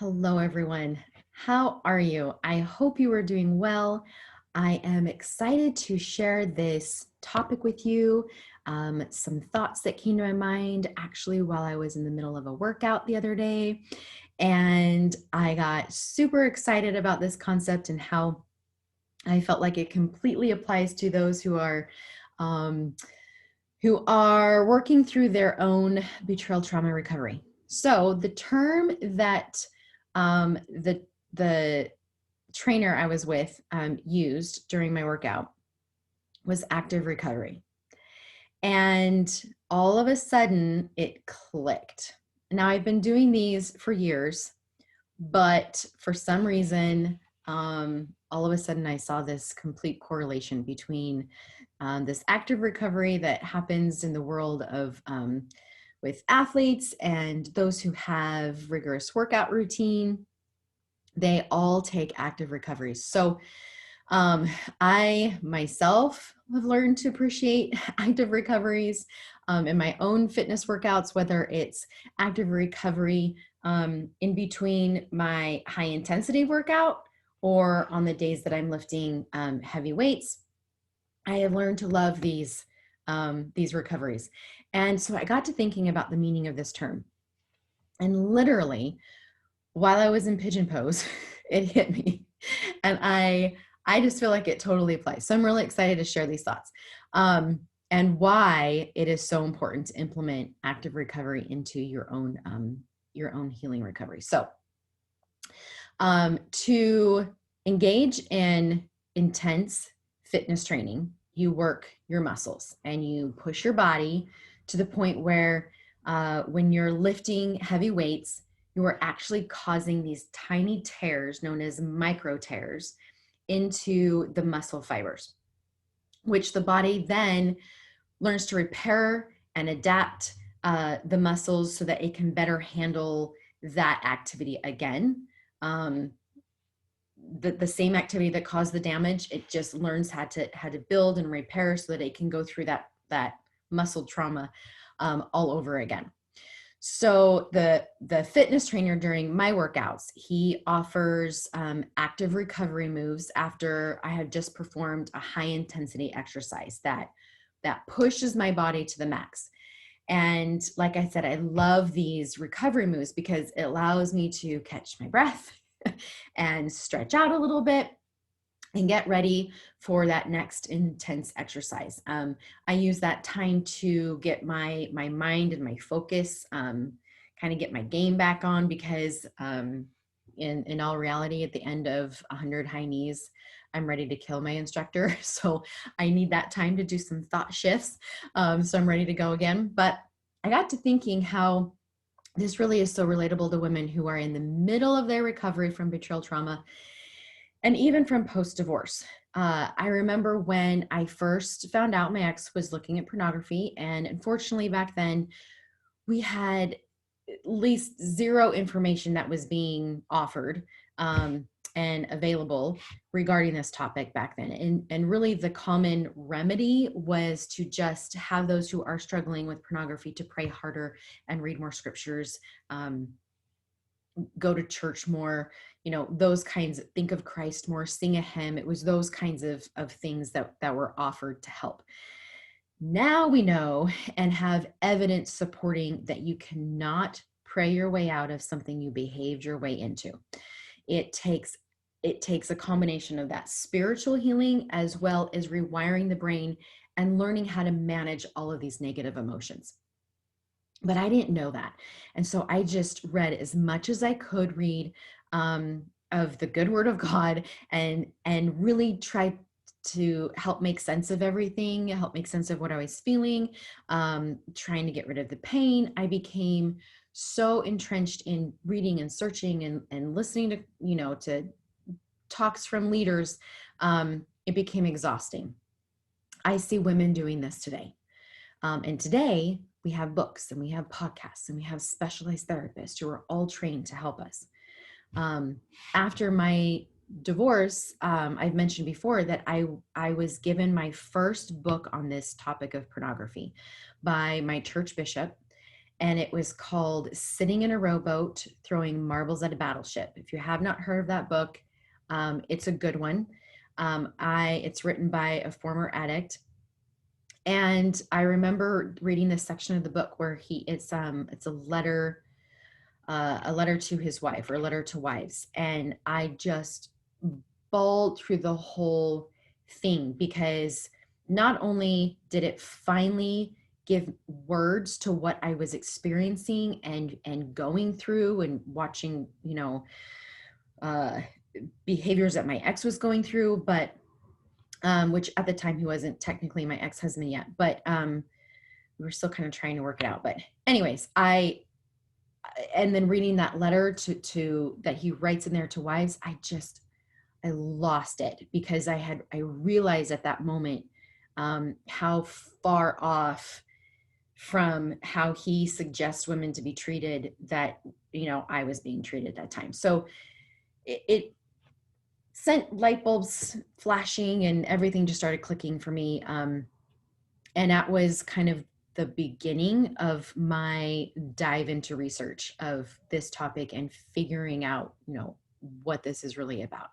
Hello, everyone. How are you? I hope you are doing well. I am excited to share this topic with you. Some thoughts that came to my mind actually while I was in the middle of a workout the other day. And I got super excited about this concept and how I felt like it completely applies to those um, who are working through their own betrayal trauma recovery. So the term that the trainer I was with used during my workout was active recovery, and all of a sudden it clicked. Now I've been doing these for years, but for some reason, all of a sudden I saw this complete correlation between this active recovery that happens in the world of with athletes and those who have rigorous workout routine. They all take active recoveries. So um, I myself have learned to appreciate active recoveries in my own fitness workouts, whether it's active recovery in between my high intensity workout or on the days that I'm lifting heavy weights. I have learned to love these recoveries. And so I got to thinking about the meaning of this term. And literally, while I was in pigeon pose, it hit me. And I just feel like it totally applies. So I'm really excited to share these thoughts and why it is so important to implement active recovery into your own healing recovery. So to engage in intense fitness training, you work your muscles and you push your body to the point where when you're lifting heavy weights, you are actually causing these tiny tears known as micro tears into the muscle fibers, which the body then learns to repair and adapt the muscles so that it can better handle that activity again. Um, the same activity that caused the damage, it just learns how to build and repair so that it can go through that muscle trauma all over again. So the fitness trainer during my workouts, he offers active recovery moves after I have just performed a high intensity exercise that pushes my body to the max. And like I said, I love these recovery moves because it allows me to catch my breath and stretch out a little bit and get ready for that next intense exercise. I use that time to get my mind and my focus, kind of get my game back on because in all reality, at the end of 100 high knees, I'm ready to kill my instructor. So I need that time to do some thought shifts. So I'm ready to go again. But I got to thinking how this really is so relatable to women who are in the middle of their recovery from betrayal trauma and even from post-divorce. I remember when I first found out my ex was looking at pornography, and unfortunately back then we had at least zero information that was being offered and available regarding this topic back then. And really the common remedy was to just have those who are struggling with pornography to pray harder and read more scriptures, go to church more, those kinds, think of Christ more, sing a hymn. It was those kinds of things that were offered to help. Now we know and have evidence supporting that you cannot pray your way out of something you behaved your way into. It takes a combination of that spiritual healing as well as rewiring the brain and learning how to manage all of these negative emotions. But I didn't know that. And so I just read as much as I could read of the good word of God and really try to help make sense of everything, help make sense of what I was feeling, trying to get rid of the pain. I became so entrenched in reading and searching and listening to, to talks from leaders. It became exhausting. I see women doing this today. And today we have books and we have podcasts and we have specialized therapists who are all trained to help us. After my divorce, I've mentioned before that I was given my first book on this topic of pornography by my church bishop. and it was called Sitting in a Rowboat, Throwing Marbles at a Battleship. If you have not heard of that book, it's a good one. It's written by a former addict. And I remember reading this section of the book where it's a letter to his wife, or a letter to wives. And I just bawled through the whole thing, because not only did it finally give words to what I was experiencing and going through, and watching, uh, behaviors that my ex was going through, but which at the time he wasn't technically my ex-husband yet, but we were still kind of trying to work it out. But anyways, and then reading that letter to that he writes in there to wives, I lost it, because I realized at that moment how far off from how he suggests women to be treated that I was being treated at that time. So it sent light bulbs flashing, and everything just started clicking for me. And that was kind of the beginning of my dive into research of this topic and figuring out, what this is really about.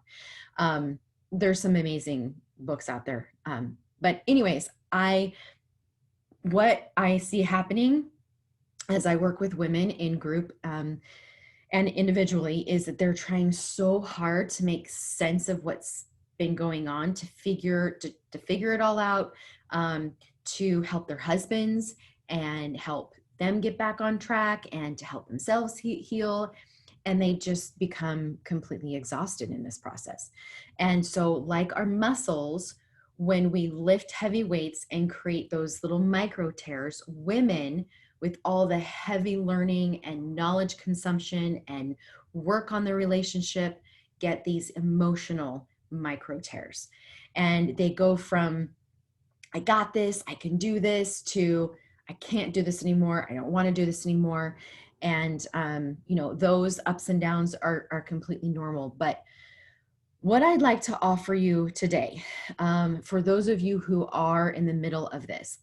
There's some amazing books out there. But anyways, what I see happening as I work with women in group, and individually, is that they're trying so hard to make sense of what's been going on, to figure it all out, to help their husbands and help them get back on track, and to help themselves heal. And they just become completely exhausted in this process. And so, like our muscles, when we lift heavy weights and create those little micro tears, women with all the heavy learning and knowledge consumption and work on the relationship get these emotional micro tears. And they go from, I got this, I can do this, to I can't do this anymore, I don't want to do this anymore. And those ups and downs are completely normal. But what I'd like to offer you today, for those of you who are in the middle of this,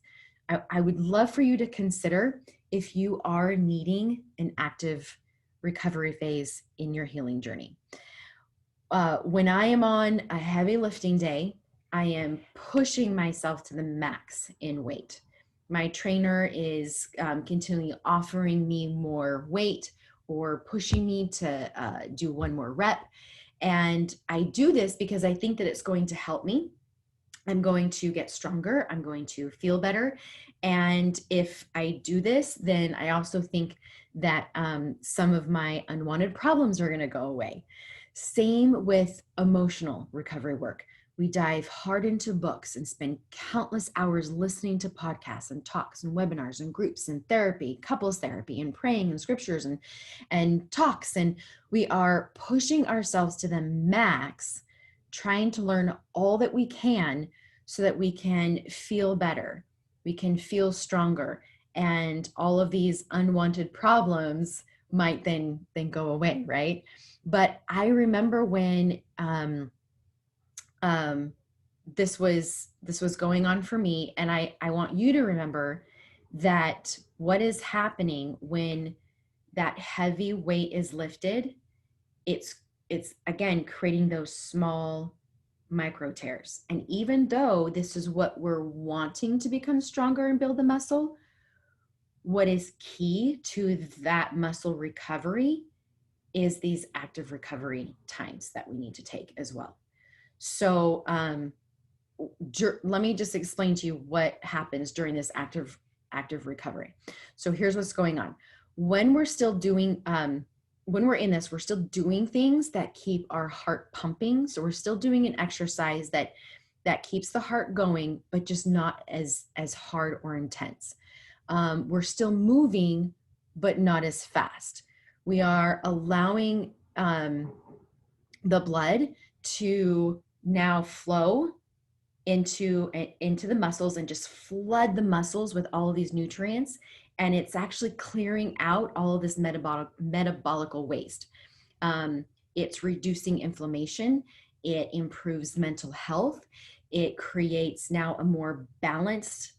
I would love for you to consider if you are needing an active recovery phase in your healing journey. When I am on a heavy lifting day, I am pushing myself to the max in weight. My trainer is continually offering me more weight, or pushing me to do one more rep. And I do this because I think that it's going to help me. I'm going to get stronger. I'm going to feel better. And if I do this, then I also think that some of my unwanted problems are going to go away. Same with emotional recovery work. We dive hard into books and spend countless hours listening to podcasts and talks and webinars and groups and therapy, couples therapy, and praying and scriptures and talks. And we are pushing ourselves to the max, trying to learn all that we can so that we can feel better, we can feel stronger, and all of these unwanted problems might then go away, right? But I remember when this was going on for me, and I want you to remember that what is happening when that heavy weight is lifted, it's again creating those small micro tears. And even though this is what we're wanting to become stronger and build the muscle, what is key to that muscle recovery is these active recovery times that we need to take as well. So let me just explain to you what happens during this active recovery. So here's what's going on. When we're still doing when we're in this, we're still doing things that keep our heart pumping. So we're still doing an exercise that keeps the heart going, but just not as hard or intense. We're still moving, but not as fast. We are allowing the blood to now flow into the muscles and just flood the muscles with all of these nutrients. And it's actually clearing out all of this metabolical waste. It's reducing inflammation. It improves mental health. It creates now a more balanced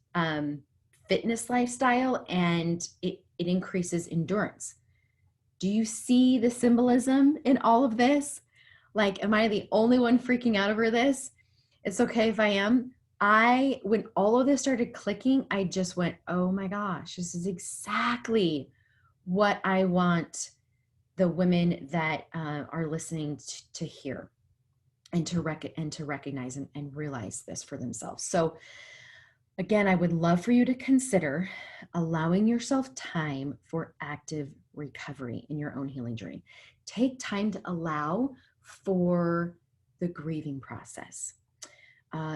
fitness lifestyle. And it increases endurance. Do you see the symbolism in all of this? Like, am I the only one freaking out over this? It's okay if I am. When all of this started clicking, I just went, oh my gosh, this is exactly what I want the women that are listening to hear and to recognize and realize this for themselves. So again, I would love for you to consider allowing yourself time for active recovery in your own healing journey. Take time to allow for the grieving process.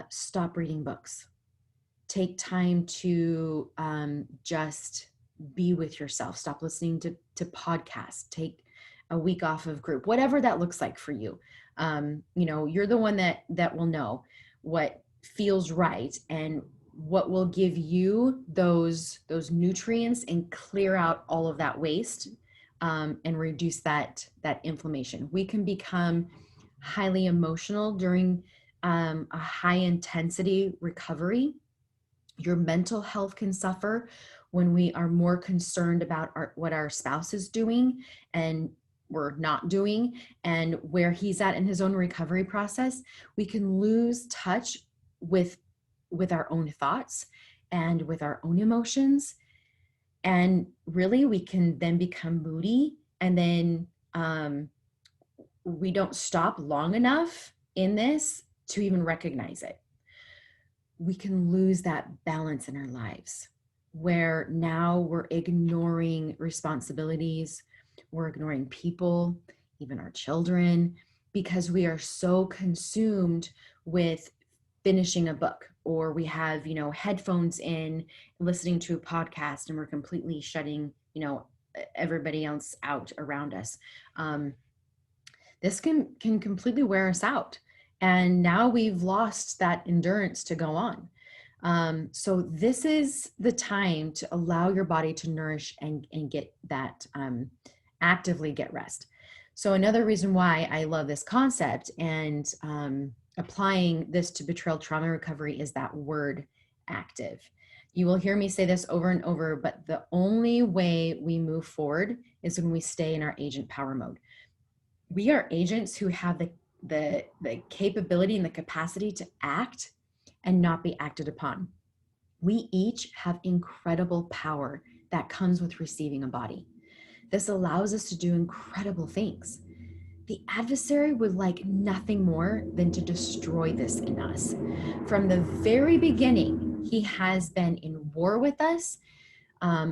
Stop reading books. Take time to just be with yourself. Stop listening to podcasts. Take a week off of group, whatever that looks like for you. You're the one that will know what feels right and what will give you those nutrients and clear out all of that waste, and reduce that inflammation. We can become highly emotional during a high intensity recovery. Your mental health can suffer when we are more concerned about what our spouse is doing and we're not doing, and where he's at in his own recovery process. We can lose touch with our own thoughts and with our own emotions. And really, we can then become moody, and then we don't stop long enough in this to even recognize it. We can lose that balance in our lives where now we're ignoring responsibilities, we're ignoring people, even our children, because we are so consumed with finishing a book, or we have, headphones in listening to a podcast, and we're completely shutting, everybody else out around us. This can completely wear us out. And now we've lost that endurance to go on. So this is the time to allow your body to nourish and get that, actively get rest. So another reason why I love this concept and applying this to betrayal trauma recovery is that word active. You will hear me say this over and over, but the only way we move forward is when we stay in our agent power mode. We are agents who have the capability and the capacity to act and not be acted upon. We each have incredible power that comes with receiving a body. This allows us to do incredible things. The adversary would like nothing more than to destroy this in us. From the very beginning, he has been in war with us.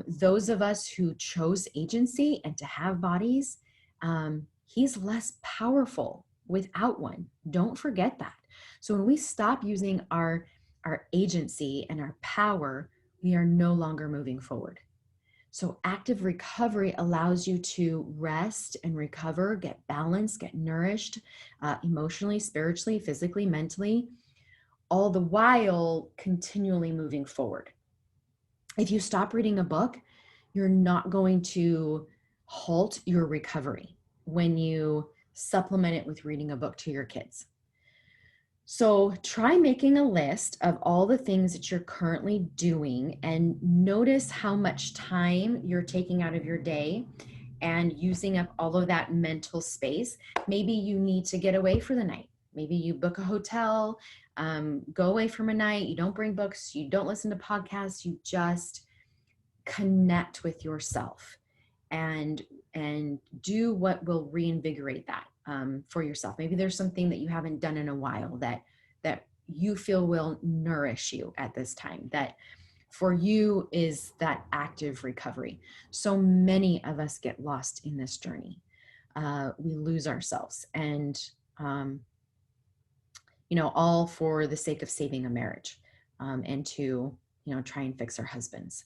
Those of us who chose agency and to have bodies, he's less powerful without one. Don't forget that. So when we stop using our agency and our power, we are no longer moving forward. So active recovery allows you to rest and recover, get balanced, get nourished, emotionally, spiritually, physically, mentally, all the while continually moving forward. If you stop reading a book, you're not going to halt your recovery when you supplement it with reading a book to your kids. So try making a list of all the things that you're currently doing and notice how much time you're taking out of your day and using up all of that mental space. Maybe you need to get away for the night. Maybe you book a hotel, go away from a night. You don't bring books, you don't listen to podcasts, you just connect with yourself and do what will reinvigorate that for yourself. Maybe there's something that you haven't done in a while that you feel will nourish you at this time, that for you is that active recovery. So many of us get lost in this journey. We lose ourselves, and all for the sake of saving a marriage, and to try and fix our husbands.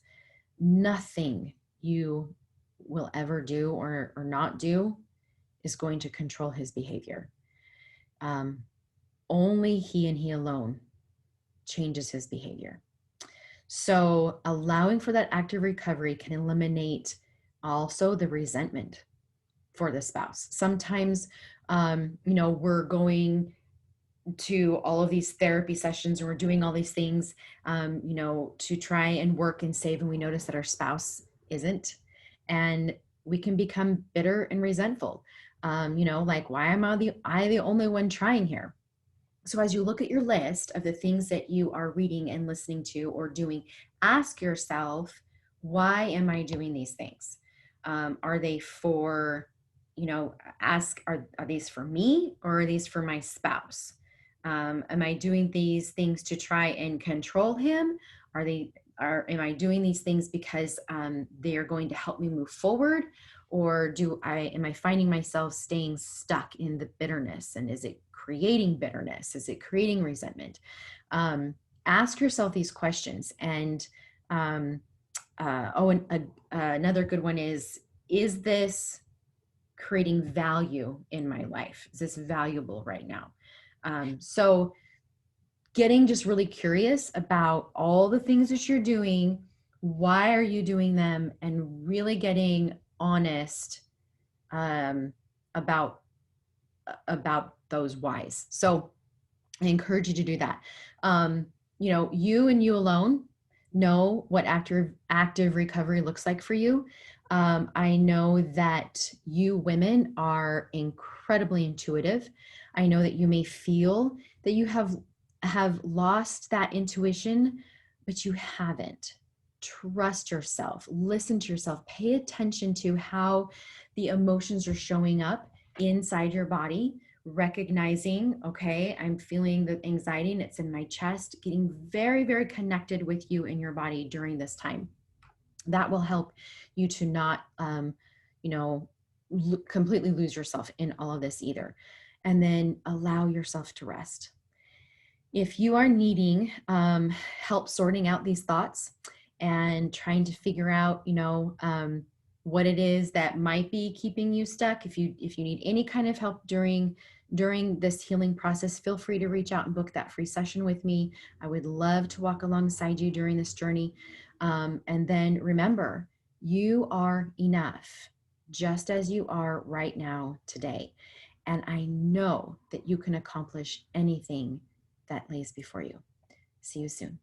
Nothing you will ever do or not do is going to control his behavior. Only he and he alone changes his behavior. So allowing for that active recovery can eliminate also the resentment for the spouse. Sometimes, we're going to all of these therapy sessions and we're doing all these things, to try and work and save, and we notice that our spouse isn't. And we can become bitter and resentful. Like, why am I the only one trying here? So as you look at your list of the things that you are reading and listening to or doing, ask yourself, why am I doing these things? Are they for, are these for me, or are these for my spouse? Am I doing these things to try and control him? Am I doing these things because they are going to help me move forward? Or am I finding myself staying stuck in the bitterness? And is it creating bitterness? Is it creating resentment? Ask yourself these questions. And another good one is this creating value in my life? Is this valuable right now? So getting just really curious about all the things that you're doing, why are you doing them, and really getting honest um, about those whys. So I encourage you to do that. You and you alone know what active recovery looks like for you. I know that you women are incredibly intuitive. I know that you may feel that you have lost that intuition, but you haven't. Trust yourself, listen to yourself, pay attention to how the emotions are showing up inside your body, recognizing, okay, I'm feeling the anxiety and it's in my chest, getting very, very connected with you and your body during this time. That will help you to not, completely lose yourself in all of this either. And then allow yourself to rest. If you are needing help sorting out these thoughts and trying to figure out, what it is that might be keeping you stuck, if you need any kind of help during this healing process, feel free to reach out and book that free session with me. I would love to walk alongside you during this journey. And then remember, you are enough, just as you are right now today. And I know that you can accomplish anything that lays before you. See you soon.